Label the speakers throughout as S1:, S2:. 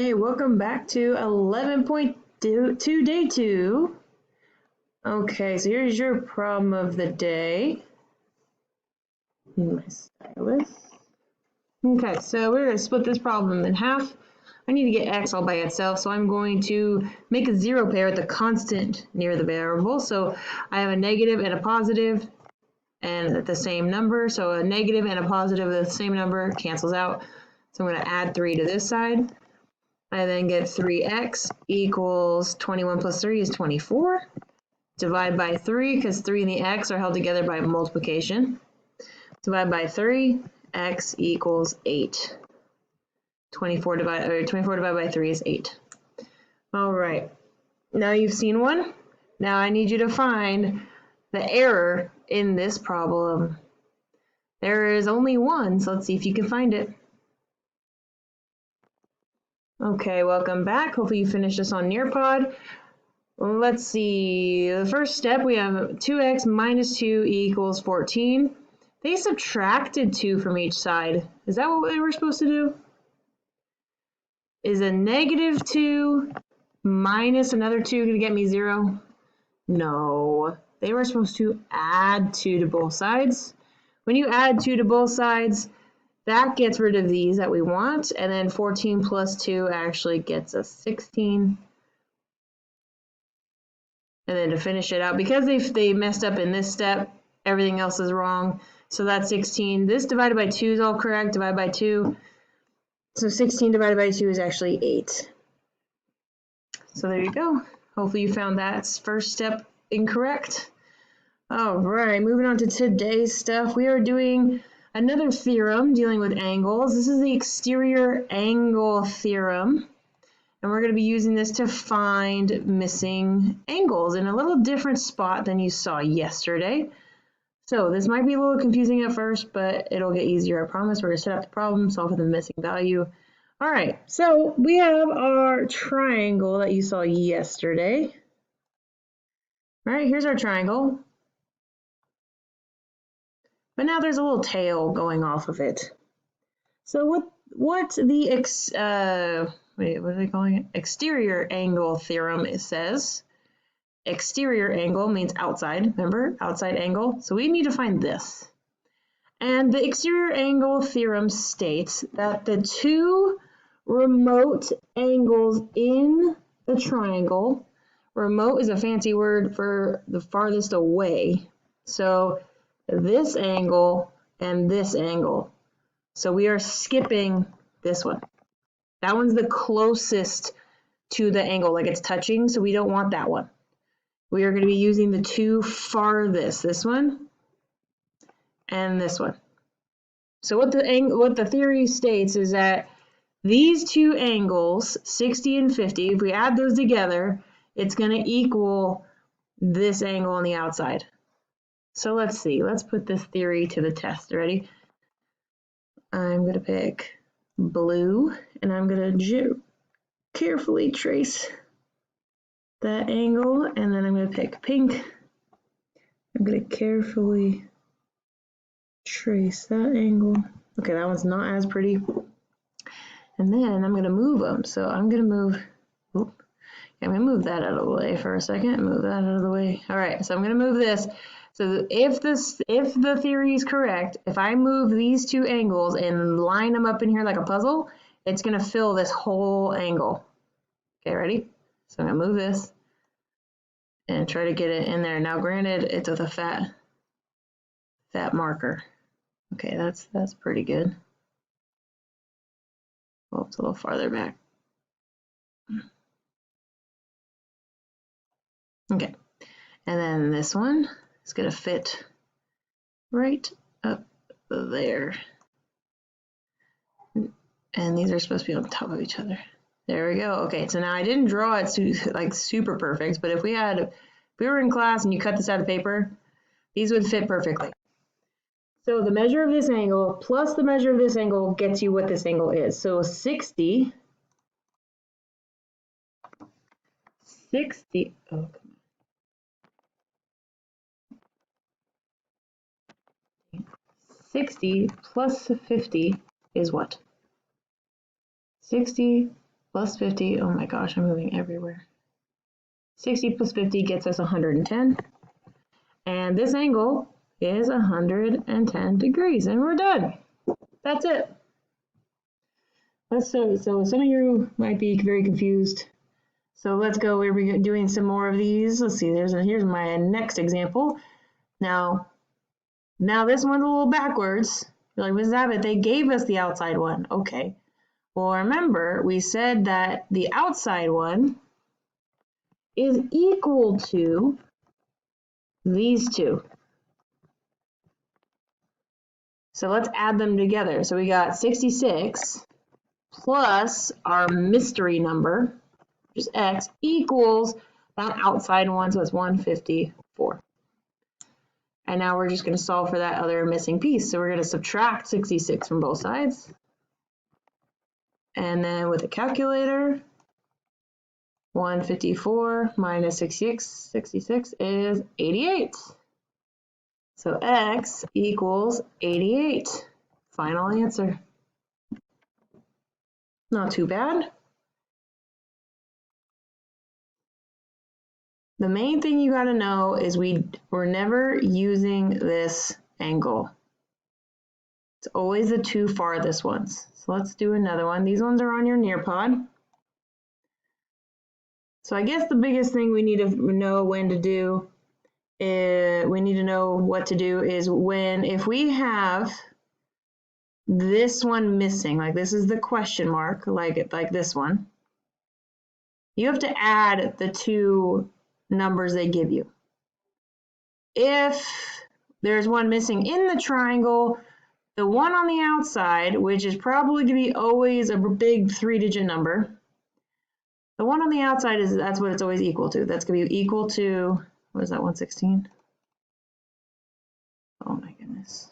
S1: Hey, welcome back to 11.2 day 2. Okay, so here's your problem of the day. In my stylus. Okay, so we're going to split this problem in half. I need to get x all by itself, so I'm going to make a zero pair with a constant near the variable. So I have a negative and a positive and the same number. So a negative and a positive of the same number cancels out. So I'm going to add 3 to this side. I then get 3x equals 21 plus 3 is 24. Divide by 3, because 3 and the x are held together by multiplication. Divide by 3, x equals 8. 24 divided by 3 is 8. All right. Now you've seen one. Now I need you to find the error in this problem. There is only one, so let's see if you can find it. Okay, welcome back. Hopefully you finished this on Nearpod. Let's see. The first step, we have 2x minus 2 equals 14. They subtracted 2 from each side. Is that what they were supposed to do? Is a negative 2 minus another 2 going to get me 0? No. They were supposed to add 2 to both sides. When you add 2 to both sides, that gets rid of these that we want, and then 14 plus 2 actually gets us 16. And then to finish it out, because they messed up in this step, everything else is wrong. So that's 16. This divided by 2 is all correct, divided by 2. So 16 divided by 2 is actually 8. So there you go. Hopefully you found that first step incorrect. All right, moving on to today's stuff. We are doing another theorem dealing with angles. This is the exterior angle theorem. And we're going to be using this to find missing angles in a little different spot than you saw yesterday. So this might be a little confusing at first, but it'll get easier, I promise. We're going to set up the problem, solve for the missing value. All right, so we have our triangle that you saw yesterday. All right, here's our triangle. But now there's a little tail going off of it. So what the what are they calling it? Exterior angle theorem says. Exterior angle means outside, remember? Outside angle. So we need to find this. And the exterior angle theorem states that the two remote angles in the triangle, remote is a fancy word for the farthest away. So this angle and this angle. So we are skipping this one. That one's the closest to the angle, like it's touching, so we don't want that one. We are going to be using the two farthest, this one and this one. So what the theory states is that these two angles, 60 and 50, if we add those together, it's going to equal this angle on the outside. So let's see. Let's put this theory to the test. Ready? I'm going to pick blue, and I'm going to carefully trace that angle, and then I'm going to pick pink. I'm going to carefully trace that angle. Okay, that one's not as pretty. And then I'm going to move them. So I'm going to move, I'm going to move that out of the way for a second. Move that out of the way. All right, so I'm going to move this. So if the theory is correct, if I move these two angles and line them up in here like a puzzle, it's going to fill this whole angle. Okay, ready? So I'm going to move this and try to get it in there. Now, granted, it's with a fat marker. Okay, that's pretty good. Well, it's a little farther back. Okay, and then this one is going to fit right up there. And these are supposed to be on top of each other. There we go. Okay, so now I didn't draw it like super perfect, but if we were in class and you cut this out of paper, these would fit perfectly. So the measure of this angle plus the measure of this angle gets you what this angle is. So 60, oh, come on. 60 plus 50 is what? 60 plus 50. Oh my gosh, I'm moving everywhere. 60 plus 50 gets us 110. And this angle is 110 degrees. And we're done. That's it. So some of you might be very confused. So let's go. We're doing some more of these. Let's see. Here's my next example. Now this one's a little backwards. You're like, Ms. Abbott, they gave us the outside one. Okay. Well, remember, we said that the outside one is equal to these two. So let's add them together. So we got 66 plus our mystery number, which is x, equals that outside one, so it's 154. And now we're just going to solve for that other missing piece. So we're going to subtract 66 from both sides. And then with a calculator, 154 minus 66 is 88. So x equals 88. Final answer. Not too bad. The main thing you got to know is we're never using this angle. It's always the two farthest ones. So let's do another one. These ones are on your Nearpod. So I guess the biggest thing we need to know when to do is we need to know what to do is if we have this one missing, like this is the question mark, like this one, you have to add the two numbers they give you. If there's one missing in the triangle, the one on the outside, which is probably going to be always a big 3-digit number, the one on the outside that's what it's always equal to. That's going to be equal to, what is that, 116? Oh my goodness.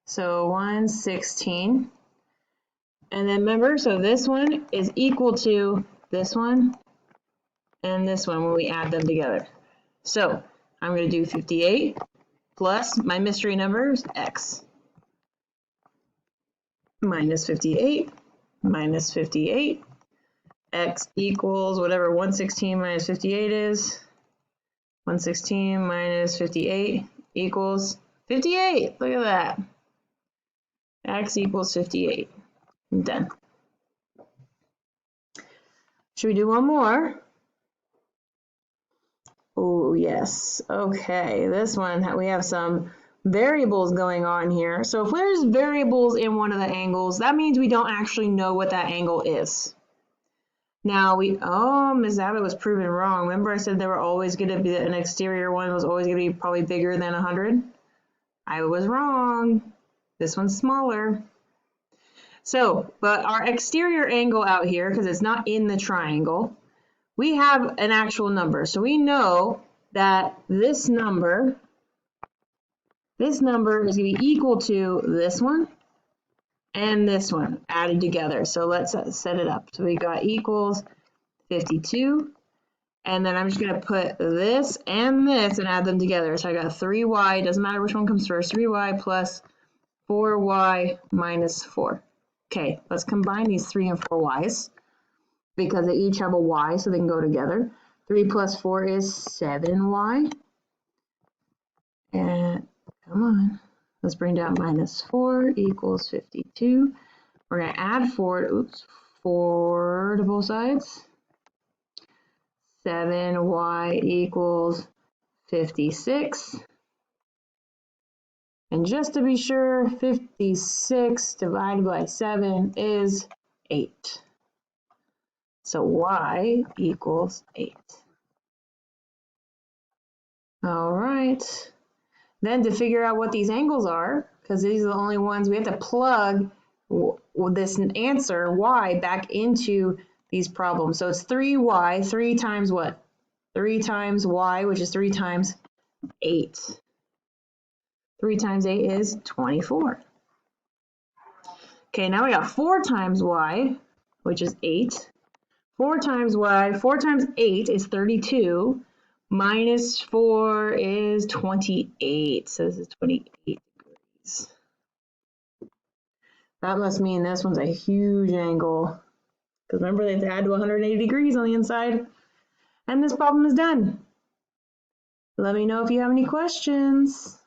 S1: So 116. And then remember, so this one is equal to this one and this one when we add them together. So I'm going to do 58 plus my mystery number is x minus 58 minus 58. X equals whatever 116 minus 58 is. 116 minus 58 equals 58. Look at that. X equals 58. I'm done. Should we do one more? Oh, yes. Okay, this one, we have some variables going on here. So if there's variables in one of the angles, that means we don't actually know what that angle is. Now Ms. Abbott was proven wrong. Remember I said there were always going to be, an exterior one was always going to be probably bigger than 100? I was wrong. This one's smaller. So, but our exterior angle out here, because it's not in the triangle, we have an actual number. So we know that this number is going to be equal to this one and this one added together. So let's set it up. So we got equals 52. And then I'm just going to put this and add them together. So I got 3y, doesn't matter which one comes first, 3y plus 4y minus 4. Okay, let's combine these 3 and 4 y's because they each have a y, so they can go together. 3 plus 4 is 7y. And come on, let's bring down minus 4 equals 52. We're going to add 4 to both sides. 7y equals 56. And just to be sure, 56 divided by 7 is 8. So y equals 8. All right. Then to figure out what these angles are, because these are the only ones, we have to plug this answer, y, back into these problems. So it's 3y, 3 times what? 3 times y, which is 3 times 8. 3 times 8 is 24. Okay, now we got 4 times y, which is 8. 4 times y, 4 times 8 is 32. Minus 4 is 28. So this is 28 degrees. That must mean this one's a huge angle. Because remember, they have to add to 180 degrees on the inside. And this problem is done. Let me know if you have any questions.